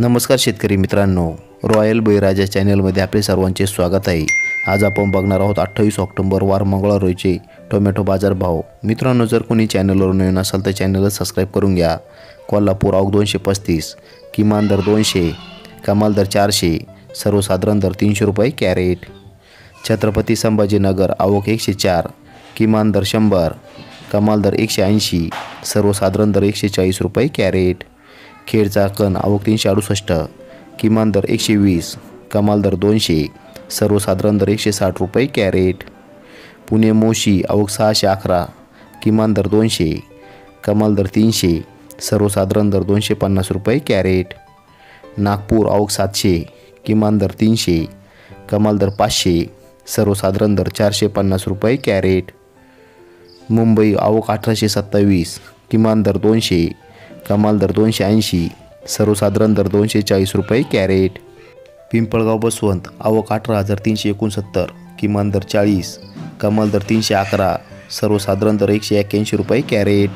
नमस्कार शेतकरी मित्रांनो, रॉयल बळीराजा चॅनलमध्ये आपले सर्वांचे स्वागत आहे। आज आपण बघणार आहोत 28 ऑक्टोबर वार मंगळवार रोजीचे टोमॅटो बाजार भाव। मित्रांनो, जर कोणी चॅनलवर नवीन असाल तर चॅनलला सबस्क्राइब करून घ्या। कोल्हापूर आवक 235, किमान दर 200, कमाल दर 400, सर्वसाधारण दर 300 रुपये कॅरेट। छत्रपती संभाजीनगर आवक 104, किमान दर 100, कमाल दर 180, सर्वसाधारण दर 140 रुपये कॅरेट। खेड चाकण आवक 368, किमान दर 120, कमाल दर 200, सर्वसाधारण दर 160 रुपये कॅरेट। पुणे मोशी आवक 611, किमान दर 200, कमाल दर 300, सर्वसाधारण दर 250 रुपये कॅरेट। नागपूर आवक 700, किमान दर 300, कमाल दर 500, सर्वसाधारण दर 450 रुपये कॅरेट। मुंबई आवक 1827, किमान दर 200, कमाल दर 280, सर्वसाधारण दर 240 रुपये कॅरेट। पिंपळगाव बसवंत आवक 18,369, किमान दर 40, कमाल दर 311, सर्वसाधारण दर 181 रुपये कॅरेट।